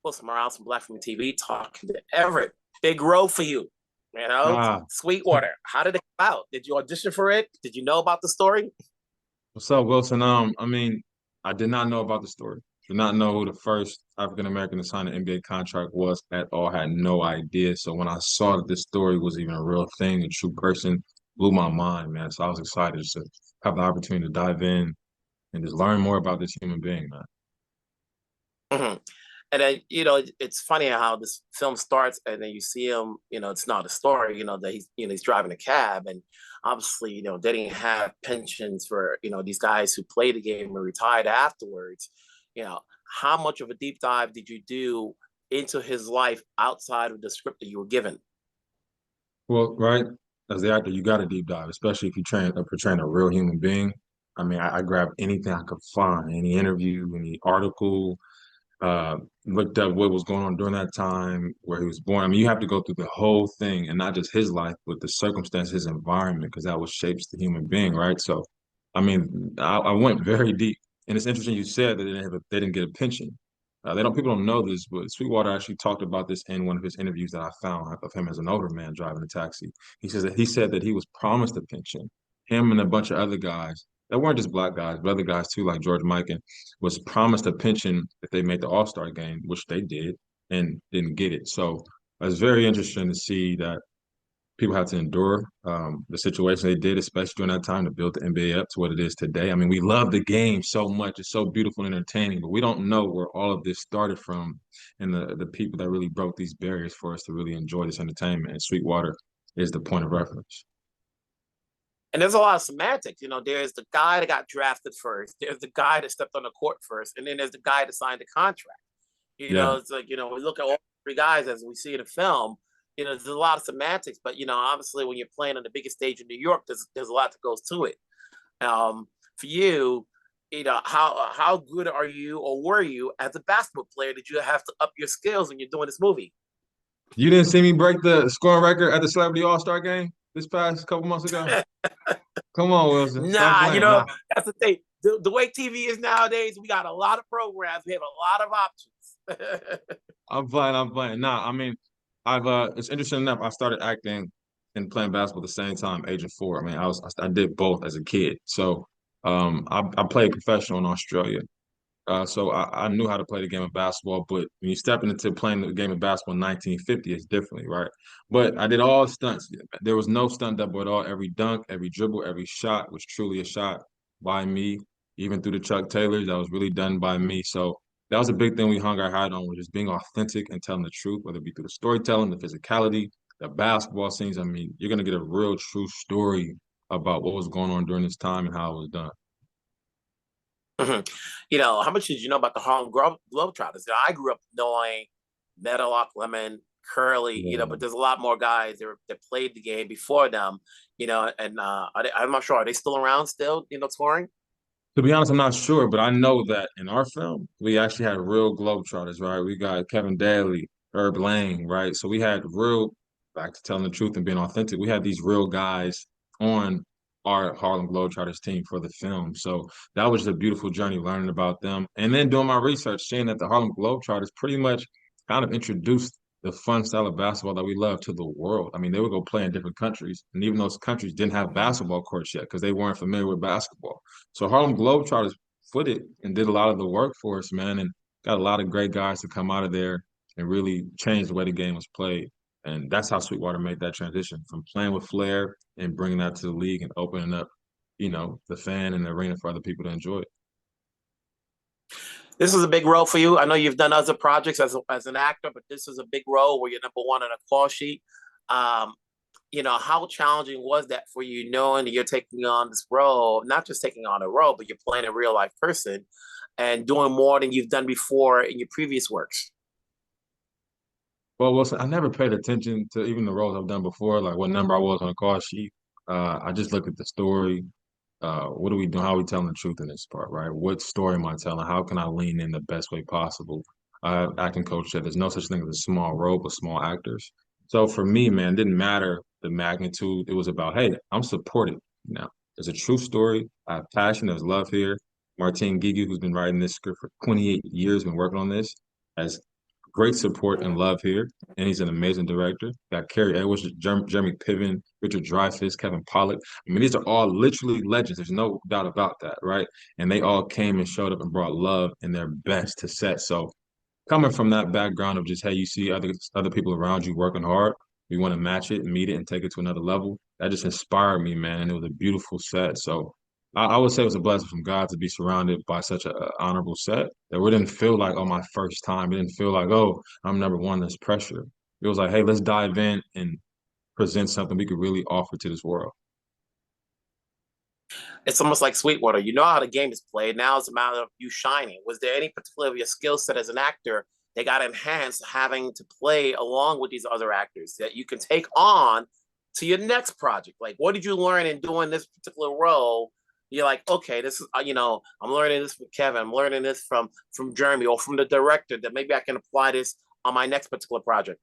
Wilson Morales from Black Film TV talking to Everett. Big role for you, Ah, Sweetwater. How did it come out? Did you audition for it? Did you know about the story? what's up, Wilson? I did not know about the story. Did not know who the first African American to sign an NBA contract was at all. Had no idea. So when I saw that this story was even a real thing, a true person, blew my mind, man. So I was excited to have the opportunity to dive in and just learn more about this human being, man. Mhm. And then, it's funny how this film starts and then you see him, it's not a story, that he's driving a cab. And obviously, they didn't have pensions for, these guys who played the game and retired afterwards. You know, how much of a deep dive did you do into his life outside of the script that you were given? Well, right, as the actor, you got to deep dive, especially if you portraying a real human being. I grabbed anything I could find, any interview, any article, uh, looked up what was going on during that time, where he was born. You have to go through the whole thing and not just his life, but the circumstance, his environment, because that what shapes the human being, right? So, I went very deep, and it's interesting you said that they didn't get a pension. People don't know this, but Sweetwater actually talked about this in one of his interviews that I found of him as an older man driving a taxi. He said that he was promised a pension. Him and a bunch of other guys that weren't just black guys, but other guys too, like George Mikan, was promised a pension if they made the All-Star game, which they did, and didn't get it. So it's very interesting to see that people have to endure the situation they did, especially during that time to build the NBA up to what it is today. We love the game so much. It's so beautiful and entertaining, but we don't know where all of this started from and the people that really broke these barriers for us to really enjoy this entertainment. And Sweetwater is the point of reference. And there's a lot of semantics. There's the guy that got drafted first, there's the guy that stepped on the court first, and then there's the guy that signed the was Yeah. It's like, we look at all three guys as we see in the film, there's a lot of semantics, but, obviously when you're playing on the biggest stage in New York, there's a lot that goes to it. For you, how good are you or were you as a basketball player? Did you have to up your skills when you're doing this movie? You didn't see me break the scoring record at the Celebrity All-Star game this past couple months ago? Come on, Wilson. Stop Nah, playing. Nah, that's the thing. The way TV is nowadays, we got a lot of programs. We have a lot of options. I'm playing. I'm playing. Nah, I've it's interesting enough. I started acting and playing basketball at the same time, age of four. I did both as a kid. So, I played professional in Australia. I knew how to play the game of basketball, but when you step into playing the game of basketball in 1950, it's differently, right? But I did all stunts. There was no stunt double at all. Every dunk, every dribble, every shot was truly a shot by me. Even through the Chuck Taylors, that was really done by me. So that was a big thing we hung our hat on, was just being authentic and telling the truth, whether it be through the storytelling, the physicality, the basketball scenes. You're gonna get a real true story about what was going on during this time and how it was done. How much did you know about the Harlem Globetrotters? I grew up knowing Medlock, Lemon, Curly, but there's a lot more guys that played the game before them, and I'm not sure. Are they still around still, touring? To be honest, I'm not sure, but I know that in our film, we actually had real Globetrotters, right? We got Kevin Daly, Herb Lang, right? So we had real, back to telling the truth and being authentic, we had these real guys on our Harlem Globetrotters team for the film. So that was a beautiful journey learning about them. And then doing my research, seeing that the Harlem Globetrotters pretty much kind of introduced the fun style of basketball that we love to the world. They would go play in different countries, and even those countries didn't have basketball courts yet because they weren't familiar with basketball. So Harlem Globetrotters footed and did a lot of the work for us, man, and got a lot of great guys to come out of there and really change the way the game was played. And that's how Sweetwater made that transition from playing with flair and bringing that to the league and opening up, the fan and the arena for other people to enjoy it. This is a big role for you. I know you've done other projects as an actor, but this is a big role where you're number one on a call sheet. Um, how challenging was that for you, knowing that you're taking on this role, not just taking on a role, but you're playing a real life person and doing more than you've done before in your previous works? Well, Wilson, I never paid attention to even the roles I've done before, like what number I was on a call sheet. I just look at the story. What are we doing? How are we telling the truth in this part, right? What story am I telling? How can I lean in the best way possible? Acting coach said there's no such thing as a small role, but small actors. So for me, man, it didn't matter the magnitude. It was about, hey, I'm supported now. There's a true story. I have passion. There's love here. Martin Guigui, who's been writing this script for 28 years, been working on this, has great support and Mhm. love here, and he's an amazing director. Got Cary Elwes, Jeremy Piven, Richard Dreyfuss, Kevin Pollak. I mean, these are all literally legends. There's no doubt about that, right? And they all came and showed up and brought love and their best to set. So coming from that background of just, hey, you see other people around you working hard, we want to match it, meet it, and take it to another level. That just inspired me, man, and it was a beautiful set. So I would say it was a blessing from God to be surrounded by such an honorable set that we didn't feel like, oh, my first time. It didn't feel like, oh, I'm number one. There's pressure. It was like, hey, let's dive in and present something we could really offer to this world. It's almost like Sweetwater. You know how the game is played. Now it's a matter of you shining. Was there any particular of your skill set as an actor that got enhanced having to play along with these other actors that you can take on to your next project? Like, what did you learn in doing this particular role? You're like, okay, this is I'm learning this from Kevin. I'm learning this from Jeremy or from the director that maybe I can apply this on my next particular project.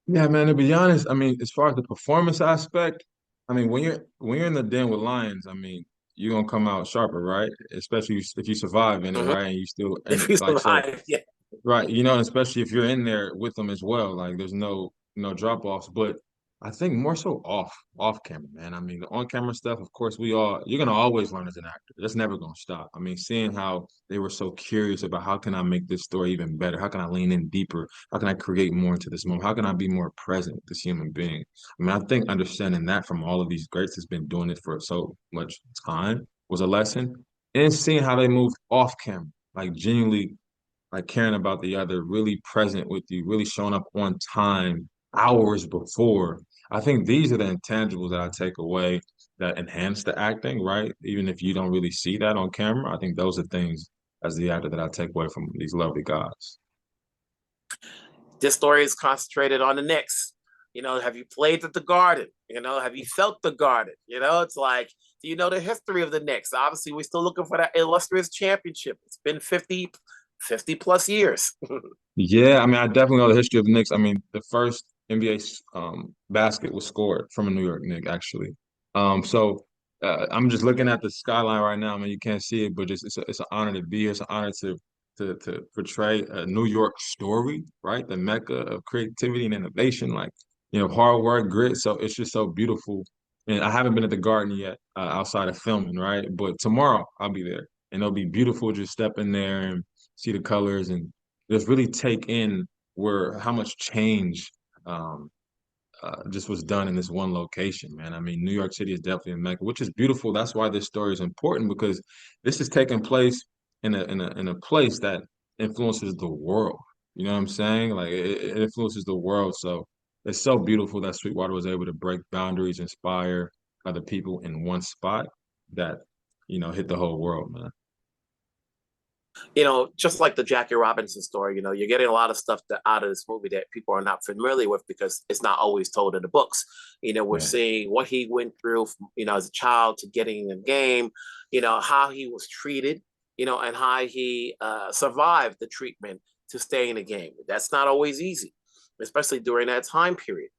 Yeah, man, to be honest, I mean, as far as the performance aspect, I mean, when you're in the den with lions, I mean, you're gonna come out sharper, right? Especially if you survive in it, Mm-hmm. right? And you still If and you like so survive, yeah. right, especially if you're in there with them as well, like there's no drop offs. But I think more so off camera, man. I mean, the on camera stuff, of course, you're gonna always learn as an actor. That's never gonna stop. I mean, seeing how they were so curious about how can I make this story even better? How can I lean in deeper? How can I create more into this moment? How can I be more present with this human being? I mean, I think understanding that from all of these greats that's been doing it for so much time was a lesson. And seeing how they moved off camera, like genuinely like caring about the other, really present with you, really showing up on time hours before. I think these are the intangibles that I take away that enhance the acting, right? Even if you don't really see that on camera, I think those are things as the actor that I take away from these lovely guys. This story is concentrated on the Knicks. Have you played at the Garden? Have you felt the Garden? It's like, do you know the history of the Knicks? Obviously, we're still looking for that illustrious championship. It's been 50 plus years. Yeah, I mean, I definitely know the history of the Knicks. I mean, the first NBA basket was scored from a New York Knick, actually. So I'm just looking at the skyline right now. I mean, you can't see it, but it's an honor to be here. It's an honor to portray a New York story, right? The mecca of creativity and innovation, like hard work, grit. So it's just so beautiful. And I haven't been at the Garden yet, outside of filming, right? But tomorrow I'll be there, and it'll be beautiful. Just step in there and see the colors and just really take in where how much change um, just was done in this one location, man. I mean, New York City is definitely a mecca, which is beautiful. That's why this story is important because this is taking place in a place that influences the world. You know what I'm saying? Like it influences the world. So it's so beautiful that Sweetwater was able to break boundaries, inspire other people in one spot that hit the whole world, man. Just like the Jackie Robinson story, you're getting a lot of stuff out of this movie that people are not familiar with because it's not always told in the books. We're Yeah. seeing what he went through, from, as a child to getting in the game, how he was treated, and how he survived the treatment to stay in the game. That's not always easy, especially during that time period.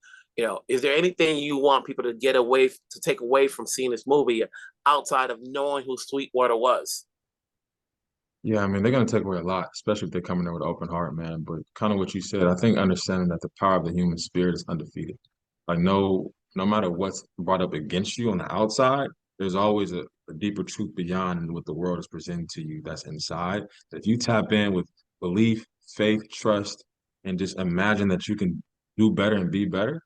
Is there anything you want people to take away from seeing this movie outside of knowing who Sweetwater was? Yeah, I mean, they're going to take away a lot, especially if they're coming there with an open heart, man. But kind of what you said, I think understanding that the power of the human spirit is undefeated. Like, no matter what's brought up against you on the outside, there's always a deeper truth beyond what the world is presenting to you that's inside. That if you tap in with belief, faith, trust, and just imagine that you can do better and be better,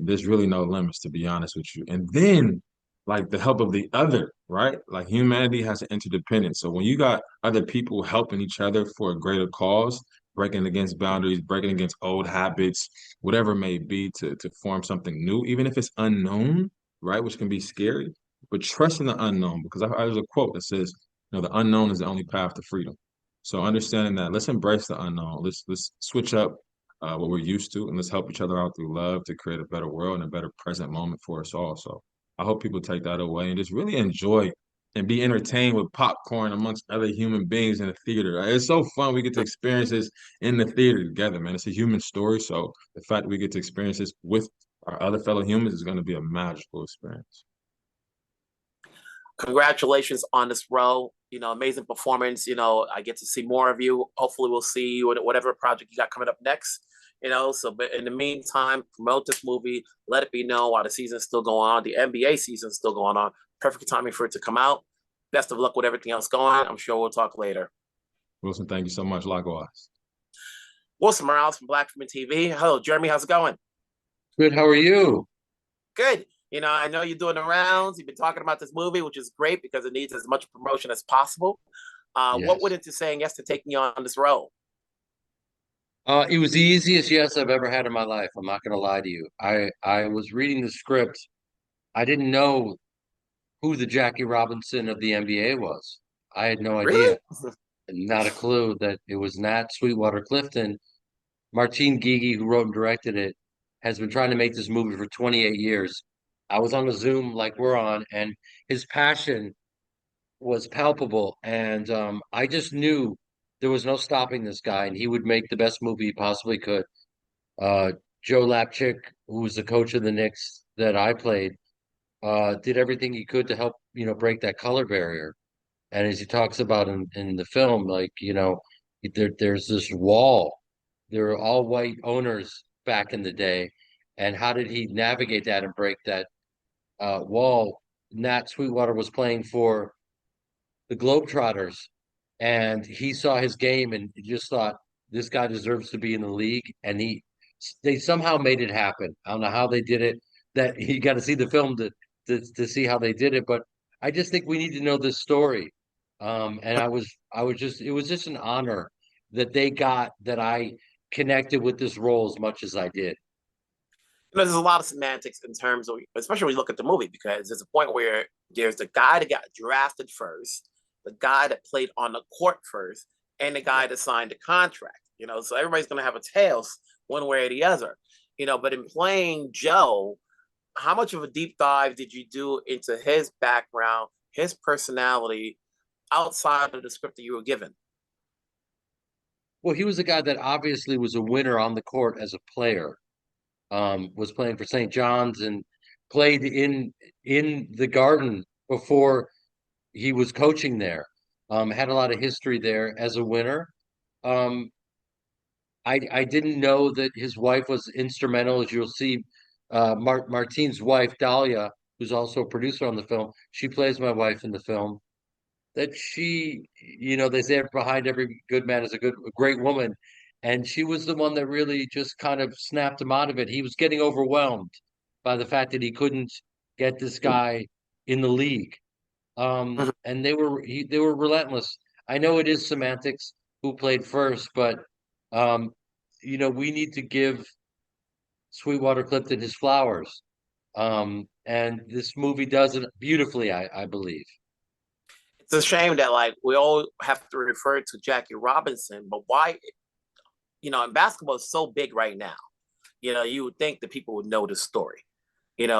there's really no limits, to be honest with you. And then like the help of the other, right? Like humanity has an interdependence. So when you got other people helping each other for a greater cause, breaking against boundaries, breaking against old habits, whatever it may be to form something new, even if it's unknown, right? Which can be scary, but trusting the unknown, because there's a quote that says, the unknown is the only path to freedom. So understanding that, let's embrace the unknown. Let's switch up what we're used to, and let's help each other out through love to create a better world and a better present moment for us all. So I hope people take that away and just really enjoy and be entertained with popcorn amongst other human beings in the theater. Right? It's so fun. We get to experience this in the theater together, man. It's a human story. So the fact that we get to experience this with our other fellow humans is going to be a magical experience. Congratulations on this role. Amazing performance. I get to see more of you. Hopefully, we'll see you in whatever project you got coming up next. But in the meantime, promote this movie. Let it be known while the season's still going on. The NBA season's still going on. Perfect timing for it to come out. Best of luck with everything else going. I'm sure we'll talk later. Wilson, thank you so much. Likewise. Wilson Morales from Black Women TV. Hello, Jeremy. How's it going? Good. How are you? Good. I know you're doing the rounds. You've been talking about this movie, which is great because it needs as much promotion as possible. What went Yes. into saying yes to taking you on this role? It was the easiest yes I've ever had in my life. I'm not going to lie to you. I was reading the script. I didn't know who the Jackie Robinson of the NBA was. I had no idea. Really? Not a clue that it was Nat Sweetwater Clifton. Martin Guigui, who wrote and directed it, has been trying to make this movie for 28 years. I was on a Zoom like we're on, and his passion was palpable, and I just knew there was no stopping this guy, and he would make the best movie he possibly could. Uh, Joe Lapchick, who was the coach of the Knicks that I played, did everything he could to help break that color barrier. And as he talks about in the film, like there's this wall. There were all white owners back in the day, and how did he navigate that and break that wall? Nat Sweetwater was playing for the Globetrotters, and he saw his game and just thought this guy deserves to be in the league, and they somehow made it happen. I don't know how they did it. That you got to see the film to see how they did it, but I just think we need to know this story. And I was just it was just an honor that they got that I connected with this role as much as I did. There's a lot of semantics in terms of, especially when you look at the movie, because there's a point where there's the guy that got drafted first, the guy that played on the court first, and the guy that signed the contract. So everybody's going to have a tails one way or the other. But in playing Joe, how much of a deep dive did you do into his background, his personality, outside of the script that you were given? Well, he was a guy that obviously was a winner on the court as a player. Was playing for St. John's and played in the Garden before he was coaching there. Had a lot of history there as a winner. Um, I didn't know that his wife was instrumental, as you'll see. Martine's wife, Dahlia, who's also a producer on the film, she plays my wife in the film. That they say behind every good man is a great woman, and she was the one that really just kind of snapped him out of it. He was getting overwhelmed by the fact that he couldn't get this guy in the league. And they were relentless. I know it is semantics who played first, but um, we need to give Sweetwater Clifton his flowers. And this movie does it beautifully, I believe. It's a shame that like we all have to refer to Jackie Robinson, but why? And basketball is so big right now. You would think that people would know the story. In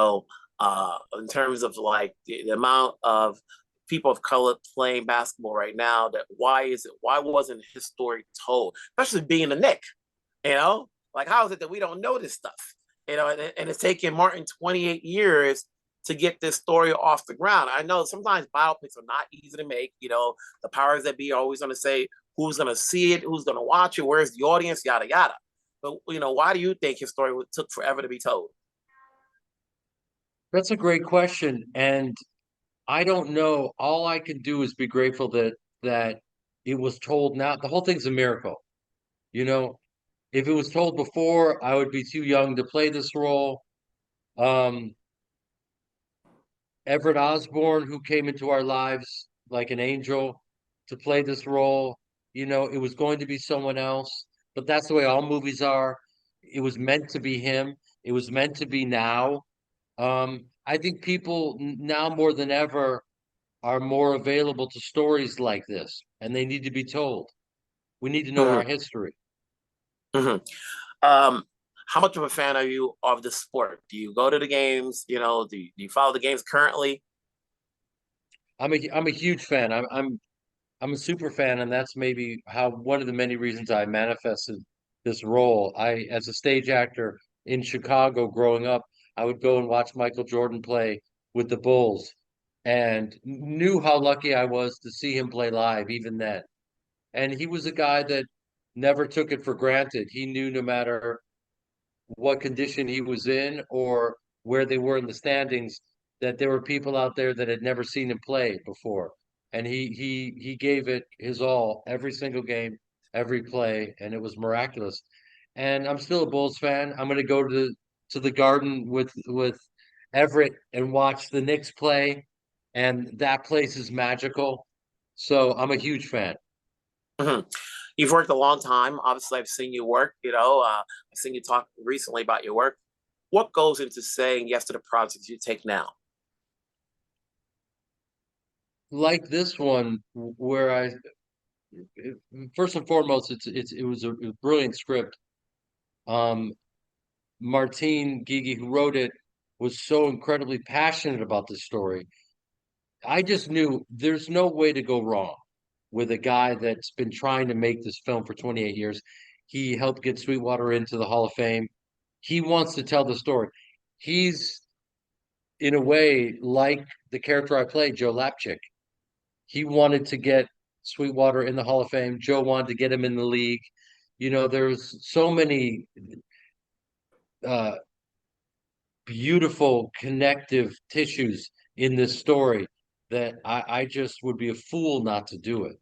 terms of like the amount of people of color playing basketball right now, that why wasn't his story told, especially being a Nick, like how is it that we don't know this stuff, and it's taken Martin 28 years to get this story off the ground. I know sometimes biopics are not easy to make. The powers that be are always going to say who's going to see it, who's going to watch it, where's the audience, yada yada. But why do you think his story took forever to be told? That's a great question, and I don't know. All I can do is be grateful that it was told now. The whole thing's a miracle. You know, if it was told before, I would be too young to play this role. Um, Everett Osborne, who came into our lives like an angel to play this role, it was going to be someone else, but that's the way all movies are. It was meant to be him. It was meant to be now. I think people now more than ever are more available to stories like this, and they need to be told. We need to know our Mm-hmm. history. Mm-hmm. Um, how much of a fan are you of the sport? Do you go to the games? Do you follow the games currently? I'm a huge fan. I'm a super fan, and that's maybe how one of the many reasons I manifested this role. As a stage actor in Chicago growing up, I would go and watch Michael Jordan play with the Bulls, and knew how lucky I was to see him play live even then. And he was a guy that never took it for granted. He knew no matter what condition he was in or where they were in the standings, that there were people out there that had never seen him play before. And he gave it his all every single game, every play, and it was miraculous. And I'm still a Bulls fan. I'm going to go to the Garden with Everett and watch the Knicks play, and that place is magical. So I'm a huge fan. Mhm. You've worked a long time. Obviously, I've seen you work. I've seen you talk recently about your work. What goes into saying yes to the projects you take now? Like this one, where first and foremost, it was a brilliant script. Um, Martin Guigui, who wrote it, was so incredibly passionate about this story. I just knew there's no way to go wrong with a guy that's been trying to make this film for 28 years. He helped get Sweetwater into the Hall of Fame. He wants to tell the story. He's, in a way, like the character I played, Joe Lapchick. He wanted to get Sweetwater in the Hall of Fame. Joe wanted to get him in the league. There's so many uh, beautiful connective tissues in this story that I just would be a fool not to do it.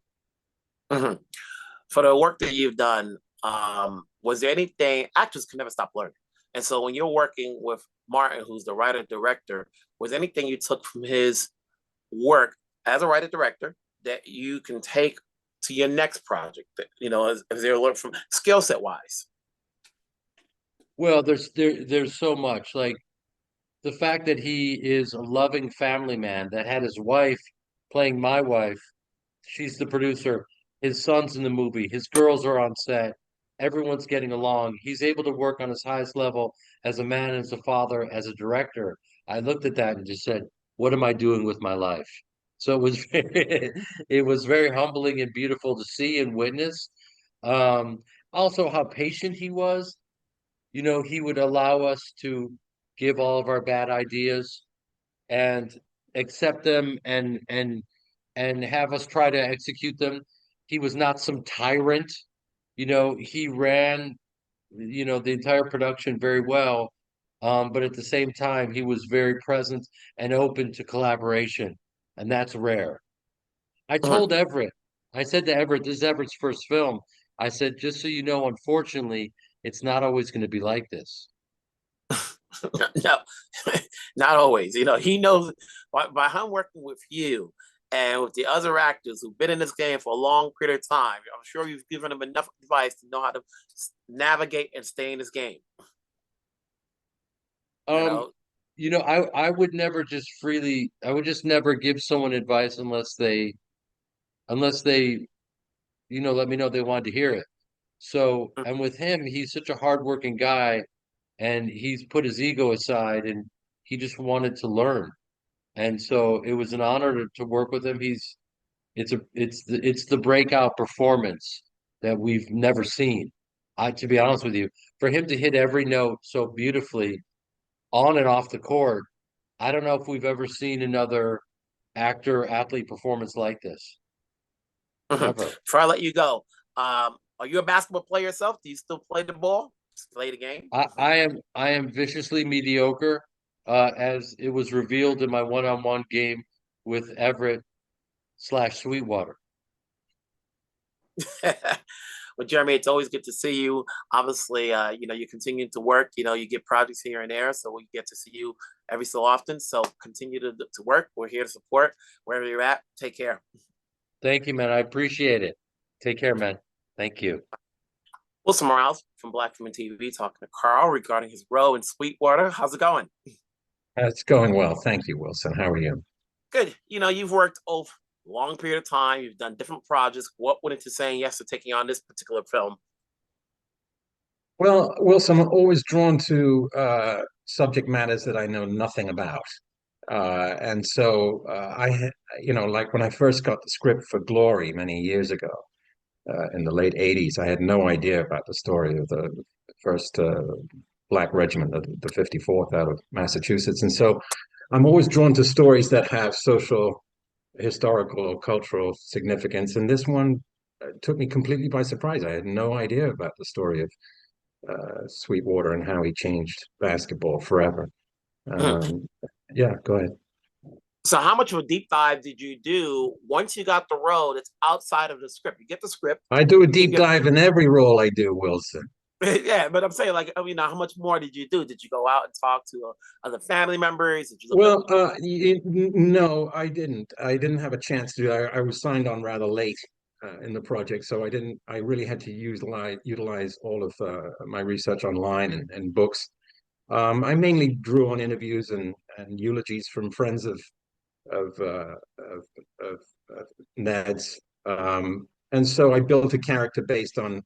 Mhm. For the work that you've done, was there anything actors can never stop learning? And so when you're working with Martin, who's the writer director, was there anything you took from his work as a writer director that you can take to your next project? As they're learning from skill set wise. Well, there's so much, like the fact that he is a loving family man that had his wife playing my wife. She's the producer. His son's in the movie. His girls are on set. Everyone's getting along. He's able to work on his highest level as a man, as a father, as a director. I looked at that and just said, "What am I doing with my life?" So it was it was very humbling and beautiful to see and witness. Um, Also, how patient he was. He would allow us to give all of our bad ideas and accept them and have us try to execute them. He was not some tyrant. He ran, the entire production very well. But at the same time, he was very present and open to collaboration, and that's rare. I Mhm. told Everett, I said to Everett, this is Everett's first film. I said, just so you know, unfortunately, it's not always going to be like this. No, not always. He knows by him working with you and with the other actors who've been in this game for a long period of time. I'm sure you've given them enough advice to know how to navigate and stay in this game. You Um, know, I would never just freely, I would just never give someone advice unless they let me know they wanted to hear it. So, and with him, he's such a hardworking guy, and he's put his ego aside, and he just wanted to learn. And so it was an honor to work with him. It's the breakout performance that we've never seen. To be honest with you, for him to hit every note so beautifully on and off the court, I don't know if we've ever seen another actor athlete performance like this ever. Before I let you go, are you a basketball player yourself? Do you still play the ball? Play the game? I am viciously mediocre, as it was revealed in my one-on-one game with Everett slash Sweetwater. Well, Jeremy, it's always good to see you. Obviously, you continue to work. You get projects here and there, so we get to see you every so often. So continue to work. We're here to support wherever you're at. Take care. Thank you, man. I appreciate it. Take care, man. Thank you. Wilson Morales from Black Women TV talking to Carl regarding his role in Sweetwater. How's it going? It's going well. Thank you, Wilson. How are you? Good. You've worked over a long period of time. You've done different projects. What went into saying yes to taking on this particular film? Well, Wilson, I'm always drawn to subject matters that I know nothing about. And so like when I first got the script for Glory many years ago, in the late 80s, I had no idea about the story of the first Black regiment, the 54th out of Massachusetts. And so I'm always drawn to stories that have social, historical, or cultural significance, and this one took me completely by surprise. I had no idea about the story of Sweetwater and how he changed basketball forever. Um, yeah, go ahead. So how much of a deep dive did you do once you got the role that's outside of the script? You get the script, I do a you deep get dive in every role I do, Wilson. yeah, but I'm saying like, I mean, how much more did you do? Did you go out and talk to other family members? Did you look Well, at? no, I didn't. I didn't have a chance to. I was signed on rather late in the project, so I didn't. I really had to utilize all of my research online and books. I mainly drew on interviews and eulogies from friends of uh, of, of, of Ned's, and so I built a character based on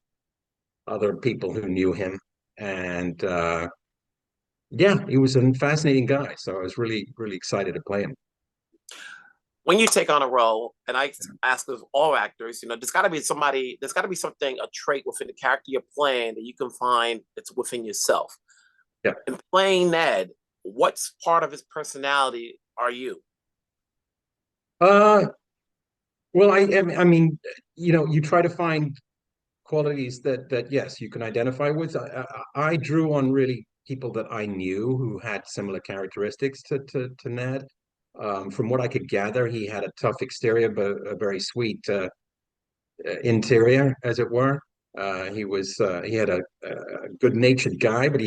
other people who knew him, and yeah, he was a fascinating guy. So I was really excited to play him. When you take on a role, and I ask of all actors, there's got to be somebody, there's got to be something, a trait within the character you're playing that you can find that's within yourself. Yeah. In playing Ned, what's part of his personality are you? Uh, well, I mean, you try to find qualities that yes, you can identify with. I drew on really people that I knew who had similar characteristics to Ned. From what I could gather, he had a tough exterior, but a very sweet interior, as it were. He had a good-natured guy, but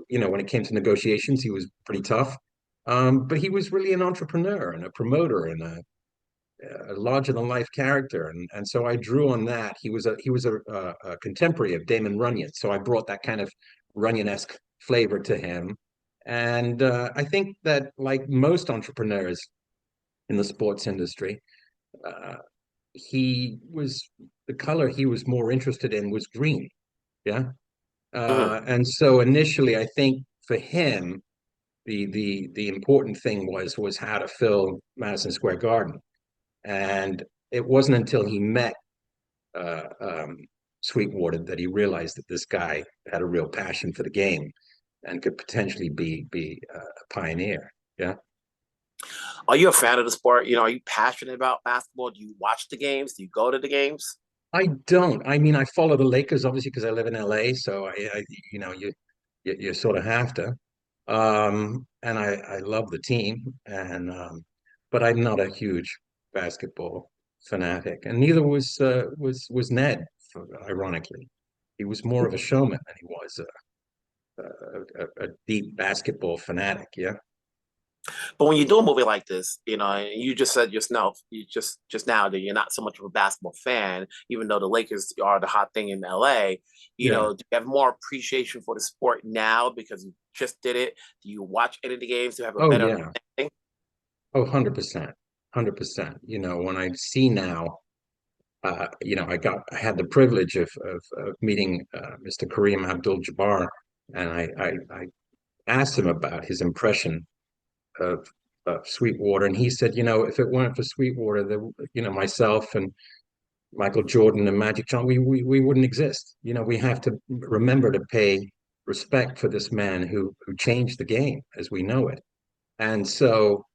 when it came to negotiations, he was pretty tough. But he was really an entrepreneur and a promoter and a larger-than-life character, and so I drew on that. He was a contemporary of Damon Runyon, so I brought that kind of Runyon-esque flavor to him. And I think that, like most entrepreneurs in the sports industry, uh, he was the color he was more interested in was green. Yeah. Mhm. And so initially, I think for him, the important thing was how to fill Madison Square Garden. And it wasn't until he met uh, um, Sweetwater that he realized that this guy had a real passion for the game and could potentially be a pioneer. Yeah. Are you a fan of the sport? Are you passionate about basketball? Do you watch the games? Do you go to the games? I don't. I mean, I follow the Lakers obviously because I live in LA, so you sort of have to. And I love the team, and but I'm not a huge basketball fanatic, and neither was Ned. Ironically, he was more of a showman than he was a deep basketball fanatic. Yeah. But when you do a movie like this, and you just said just now that you're not so much of a basketball fan, even though the Lakers are the hot thing in LA. Yeah. Do you have more appreciation for the sport now because you just did it? Do you watch any of the games to have a Oh better yeah. understanding? Oh, 100%. 100%. When I see now, I had the privilege of meeting Mr. Kareem Abdul-Jabbar, and I asked him about his impression of Sweetwater, and he said, if it weren't for Sweetwater, myself and Michael Jordan and Magic Johnson, we wouldn't exist. We have to remember to pay respect for this man who changed the game as we know it. And so,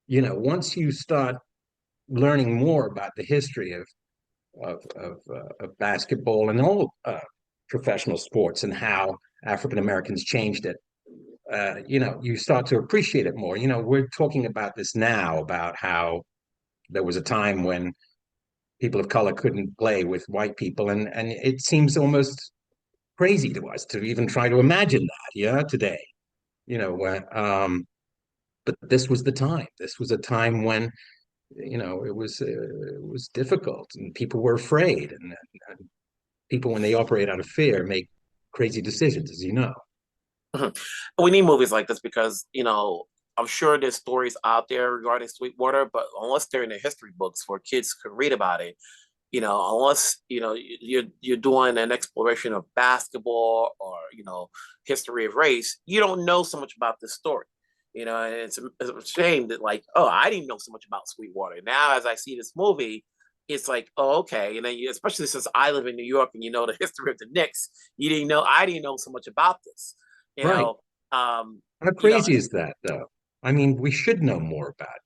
once you start learning more about the history of basketball and all professional sports and how African Americans changed it, you start to appreciate it more. We're talking about this now about how there was a time when people of color couldn't play with white people, and it seems almost crazy to us to even try to imagine that, yeah, today. But this was the time. This was a time when it was difficult and people were afraid, and people when they operate out of fear make crazy decisions, as you know. Mhm. We need movies like this because, I'm sure there's stories out there regarding Sweetwater, but unless they're in the history books where kids could read about it, unless you're doing an exploration of basketball or history of race, you don't know so much about this story. And it's a shame that like, oh, I didn't know so much about Sweetwater. Now, as I see this movie, it's like, oh, okay. And then especially since I live in New York and the history of the Knicks, I didn't know so much about this. You Right. know, um, How you know, crazy is that, though? I mean, we should know more about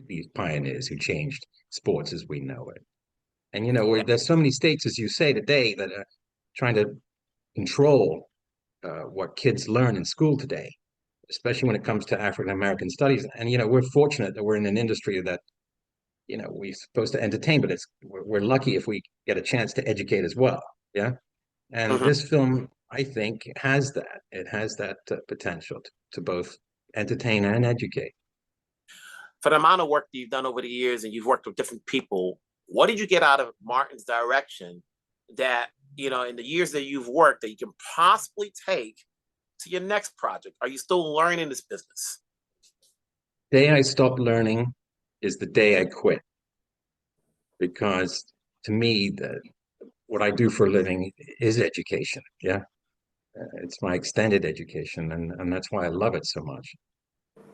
these pioneers who changed sports as we know it. And there's so many states, as you say today, that are trying to control what kids learn in school today, especially when it comes to African American studies. And we're fortunate that we're in an industry that we're supposed to entertain, but we're lucky if we get a chance to educate as well. Yeah, and Mhm. this film, I think, has that. It has that potential to both entertain and educate. For the amount of work that you've done over the years and you've worked with different people, what did you get out of Martin's direction that, in the years that you've worked that you can possibly take to your next project? Are you still learning this business? Day I stopped learning is the day I quit, because to me, what I do for a living is education. Yeah, it's my extended education, and that's why I love it so much.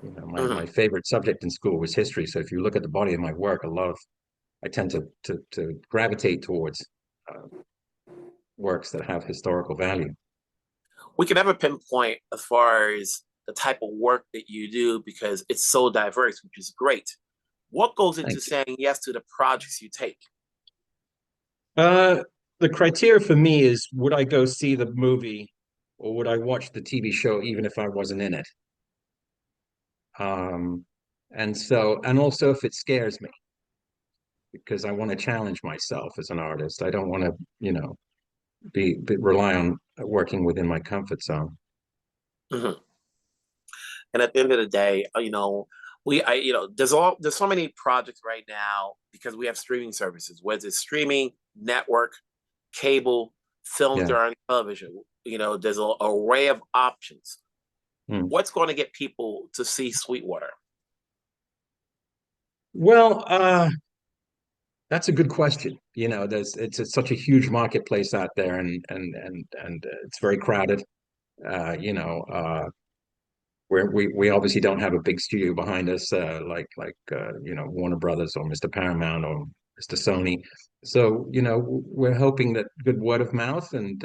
My Mhm. favorite subject in school was history. So if you look at the body of my work, I tend to gravitate towards uh, works that have historical value. We can never pinpoint as far as the type of work that you do because it's so diverse, which is great. What goes into Thank saying yes to the projects you take? you. The criteria for me is, would I go see the movie or would I watch the TV show even if I wasn't in it? Um, and also if it scares me, because I want to challenge myself as an artist. I don't want to, rely on working within my comfort zone. Mhm. And at the end of the day, there's so many projects right now because we have streaming services, whether it's streaming, network, cable, films Yeah. that are on television. There's an array of options. Hmm. What's going to get people to see Sweetwater? Well, that's a good question. Such a huge marketplace out there, and it's very crowded. Uh, you know, uh, we obviously don't have a big studio behind us, like Warner Brothers or Mr. Paramount or Mr. Sony. So we're hoping that good word of mouth and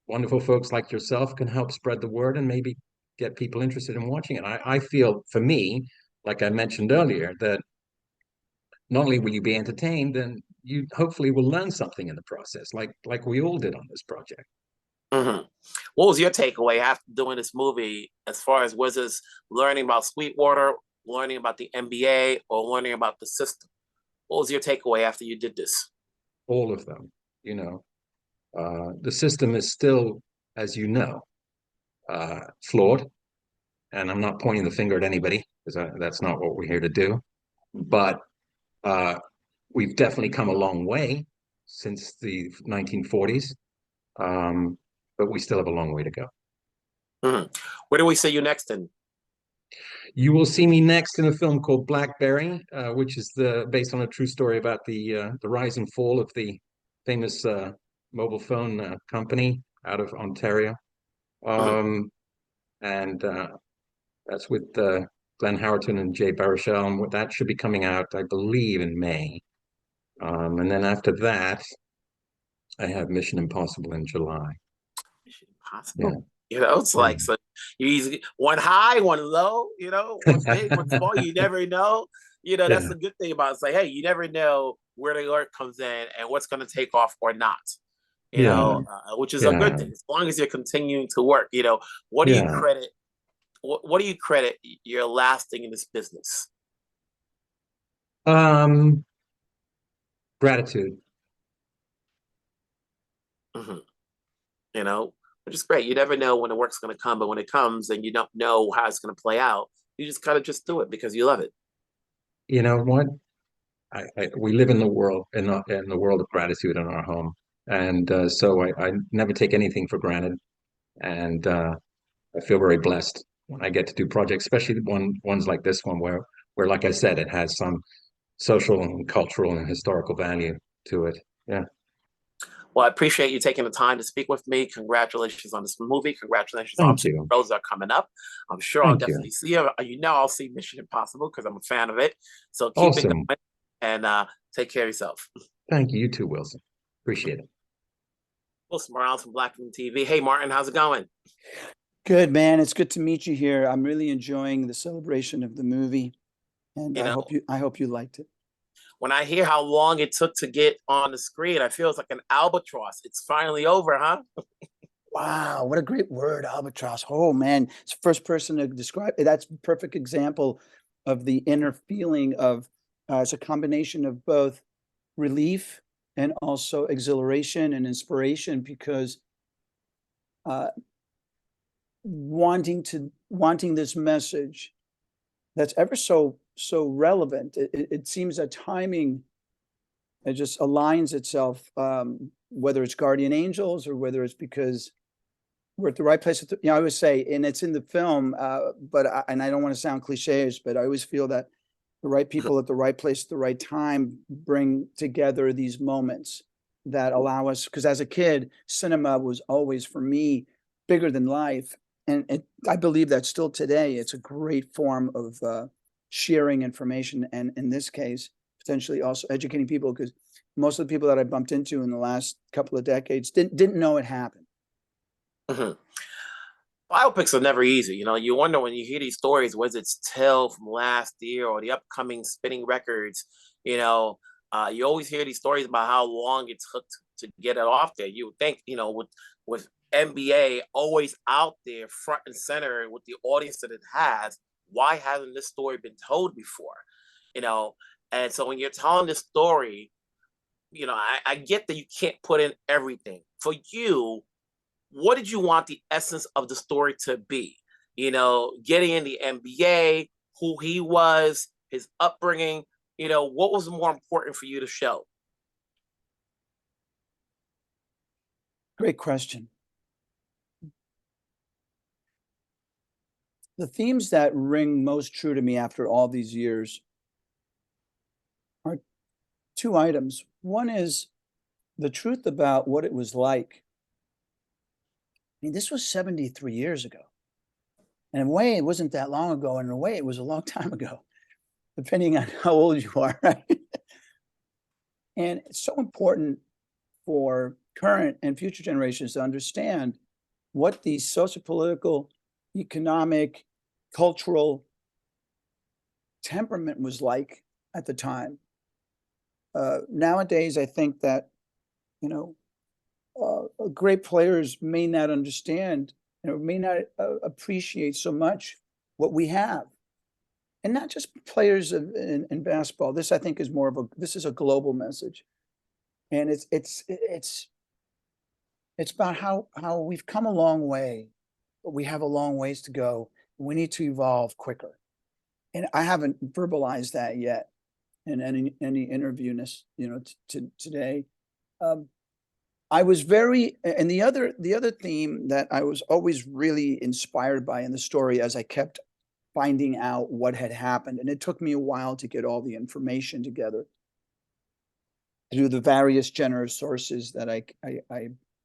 wonderful folks like yourself can help spread the word and maybe get people interested in watching it. I feel, for me, like I mentioned earlier, that not only will you be entertained, then you hopefully will learn something in the process, like we all did on this project. Mhm. What was your takeaway after doing this movie? As far as was this learning about Sweetwater, learning about the NBA, or learning about the system? What was your takeaway after you did this? All of them. You know, the system is still, as you know, flawed, and I'm not pointing the finger at anybody because that's not what we're here to do. But uh, we've definitely come a long way since the 1940s, but we still have a long way to go. Mhm. Where do we see you next? In You will see me next in a film called Blackberry, which is based on a true story about the rise and fall of the famous mobile phone company out of Ontario. Mhm. Um, and That's with Glenn Howerton and Jay Baruchel, and that should be coming out, I believe, in May. And then after that, I have Mission Impossible in July. Mission Yeah, Impossible. It's yeah. like so you easy one high, one low. One's big, one's small. You never know. That's Yeah, the good thing about it. It's like, hey, you never know where the alert comes in and what's going to take off or not. yeah, Which is a good yeah, thing as long as you're continuing to work. What do you yeah. credit? What do you credit your lasting in this business? Um, Gratitude. Mhm. You know, which is great. You never know when the work's going to come, but when it comes and you don't know how it's going to play out, you just kind of just do it because you love it. You know what? We live in the world in the world of gratitude in our home, and so I never take anything for granted, and I feel very blessed when I get to do projects, especially ones like this one where like I said, it has some social and cultural and historical value to it. Yeah, Well, I appreciate you taking the time to speak with me. Congratulations on this movie. Congratulations. thank Obviously, you, the roles are coming up. I'm sure I'll thank you. definitely see you. I'll see Mission Impossible because I'm a fan of it. So keep it Awesome. going and take care of yourself. Thank you, you too, Wilson. Appreciate it. Wilson Morales from Black Room TV. Hey, Martin, how's it going? Good, man. It's good to meet you here. I'm really enjoying the celebration of the movie, and You know, I hope you liked it. when I hear how long it took to get on the screen, I feel it's like an albatross. It's finally over, huh? Wow, what a great word, albatross. Oh man, it's the first person to describe it. That's a perfect example of the inner feeling of it's a combination of both relief and also exhilaration and inspiration because uh, wanting this message that's ever so relevant. It seems that timing it just aligns itself, whether it's guardian angels or whether it's because we're at the right place. You know, I always say, and it's in the film, and I don't want to sound cliches, but I always feel that the right people at the right place at the right time bring together these moments that allow us. Because as a kid, cinema was always for me bigger than life, and I believe that still today. It's a great form of sharing information, and in this case, potentially also educating people. Because most of the people that I bumped into in the last couple of decades didn't know it happened. Mhm. Biopics are never easy. You know, you wonder when you hear these stories, was it Till from last year or the upcoming spinning records? You know, you always hear these stories about how long it took to get it off there. You would think, you know, with NBA always out there front and center with the audience that it has, why hasn't this story been told before? You know, and so when you're telling this story, you know, I get that you can't put in everything. For you, what did you want the essence of the story to be? You know, getting in the NBA, who he was, his upbringing, you know, what was more important for you to show? Great question. The themes that ring most true to me after all these years are two items. One is the truth about what it was like. I mean, this was 73 years ago. And in a way, it wasn't that long ago. And in a way, it was a long time ago, depending on how old you are, right? And it's so important for current and future generations to understand what the sociopolitical, economic, cultural temperament was like at the time. Nowadays, I think that, you know, great players may not understand, you know, may not appreciate so much what we have. And not just players in basketball. This, I think, is more of this is a global message. And it's about how we've come a long way, but we have a long ways to go. We need to evolve quicker. And I haven't verbalized that yet in any interview, you know, today. I was very, and the other theme that I was always really inspired by in the story as I kept finding out what had happened, and it took me a while to get all the information together through the various generous sources that I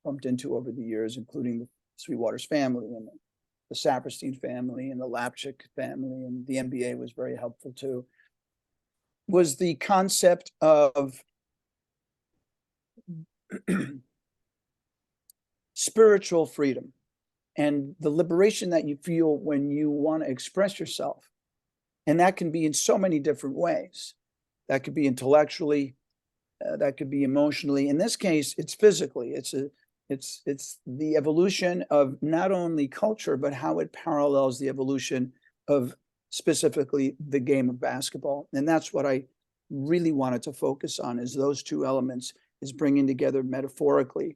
bumped into over the years, including the Sweetwater's family and the Saperstein family and the Lapchick family, and the NBA was very helpful too, was the concept of spiritual freedom and the liberation that you feel when you want to express yourself. And that can be in so many different ways. That could be intellectually, that could be emotionally. In this case, it's physically. It's the evolution of not only culture, but how it parallels the evolution of specifically the game of basketball. And that's what I really wanted to focus on, is those two elements, is bringing together metaphorically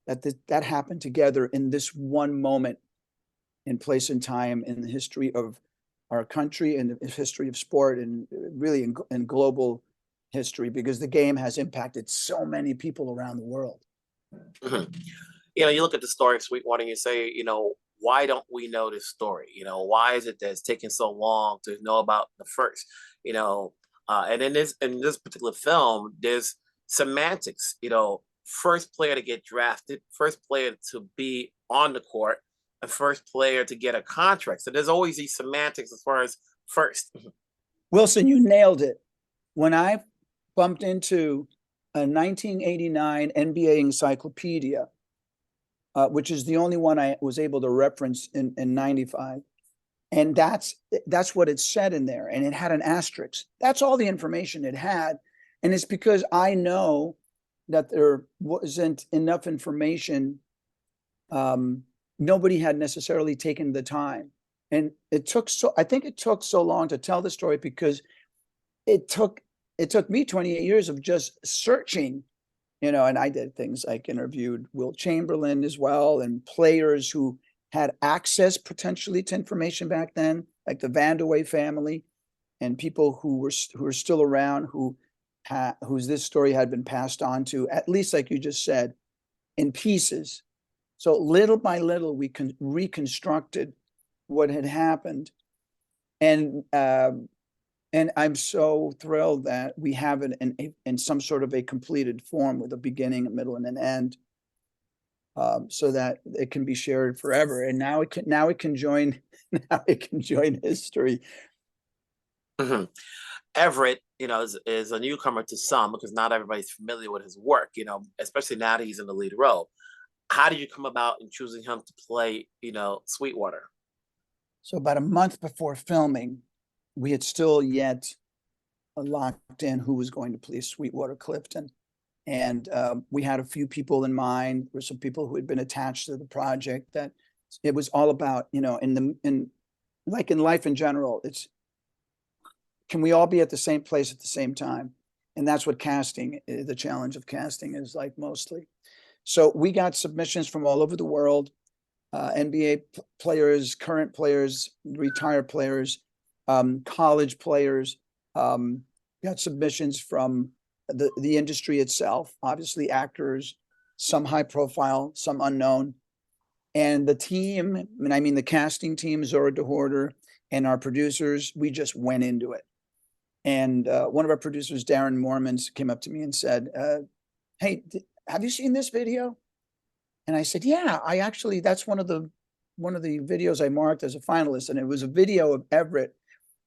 that happened together in this one moment in place and time in the history of our country and the history of sport, and really in global history, because the game has impacted so many people around the world. Mm-hmm. You know, you look at the story of Sweetwater and you say, you know, why don't we know this story? You know, why is it that it's taking so long to know about the first? You know, and in this particular film, there's semantics. You know, first player to get drafted, first player to be on the court, and first player to get a contract. So there's always these semantics as far as first. Wilson, you nailed it. When I bumped into a 1989 NBA encyclopedia, which is the only one I was able to reference in 95. And that's what it said in there. And it had an asterisk. That's all the information it had. And it's because I know that there wasn't enough information. Nobody had necessarily taken the time. And I think it took so long to tell the story because it took me 28 years of just searching, and I did things like interviewed Will Chamberlain as well, and players who had access potentially to information back then, like the Vandeweghe family, and people who were still around, whose this story had been passed on to, at least like you just said, in pieces. So little by little, we reconstructed what had happened, and I'm so thrilled that we have it in some sort of a completed form with a beginning, a middle, and an end, so that it can be shared forever. And now it can join history. Mm-hmm. Everett, is a newcomer to some because not everybody's familiar with his work. Especially now that he's in the lead role. How did you come about in choosing him to play, Sweetwater? So about a month before filming, we had still yet locked in who was going to play Sweetwater Clifton. And we had a few people in mind. There were some people who had been attached to the project that it was all about, in like in life in general, can we all be at the same place at the same time? And that's what the challenge of casting is like mostly. So we got submissions from all over the world. NBA players, current players, retired players, college players, got submissions from the industry itself, obviously actors, some high profile, some unknown. And the team, the casting team, Zora DeHorder, and our producers, we just went into it. And one of our producers, Darren Mormons, came up to me and said, hey, have you seen this video? And I said, yeah, that's one of the videos I marked as a finalist. And it was a video of Everett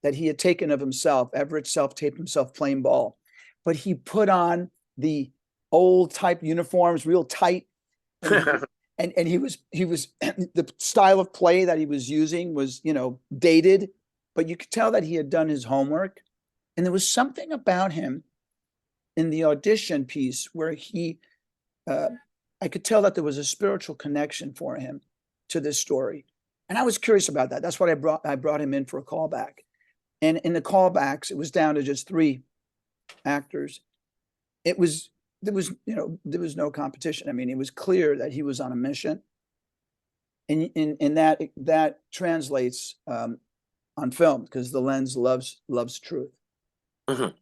that he had taken of himself. Everett self-taped himself playing ball, but he put on the old type uniforms, real tight. And he was the style of play that he was using was, dated, but you could tell that he had done his homework. And there was something about him in the audition piece where I could tell that there was a spiritual connection for him to this story. And I was curious about that. That's what I brought him in for a callback. And in the callbacks, it was down to just 3 actors. There was no competition. It was clear that he was on a mission. And that translates on film because the lens loves truth. Mm-hmm.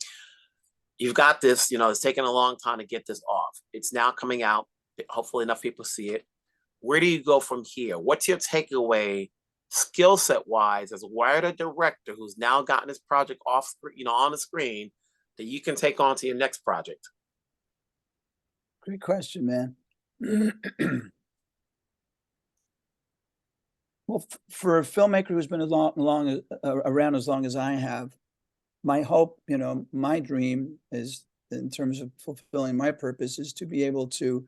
You've got this, it's taken a long time to get this off. It's now coming out. Hopefully enough people see it. Where do you go from here? What's your takeaway skill set wise as a writer director who's now gotten this project off, on the screen that you can take on to your next project? Great question, man. Well, for a filmmaker who's been around as long as I have, my hope, my dream is, in terms of fulfilling my purpose, is to be able to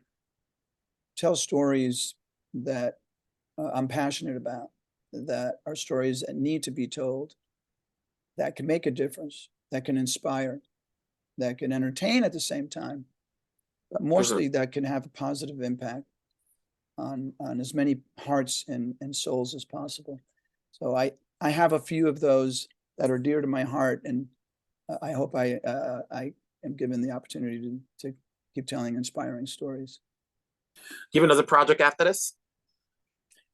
tell stories that I'm passionate about, that are stories that need to be told, that can make a difference, that can inspire, that can entertain at the same time, but mostly that can have a positive impact on as many hearts and souls as possible. So I have a few of those that are dear to my heart, and I hope I am given the opportunity to keep telling inspiring stories. Do you have another project after this?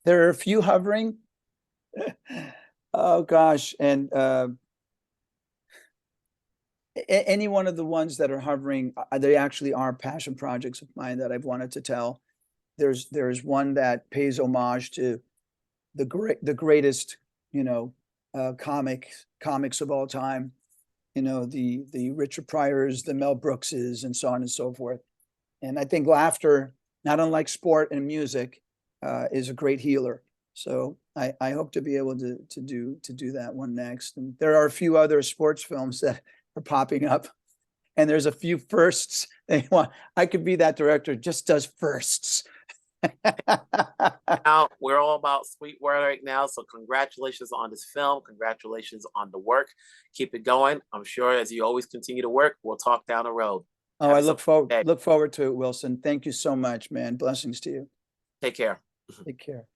There are a few hovering. Oh gosh, and any one of the ones that are hovering, they actually are passion projects of mine that I've wanted to tell. There's one that pays homage to the greatest, comics of all time. The Richard Pryors, the Mel Brookses, and so on and so forth. And I think laughter, not unlike sport and music, is a great healer. So I hope to be able to do that one next. And there are a few other sports films that are popping up, and there's a few firsts. I could be that director, just does firsts. Now we're all about Sweetwater right now. So congratulations on this film. Congratulations on the work. Keep it going. I'm sure as you always continue to work, we'll talk down the road. Oh, Have I yourself a good day. look forward to it, Wilson. Thank you so much, man. Blessings to you. Take care. Take care.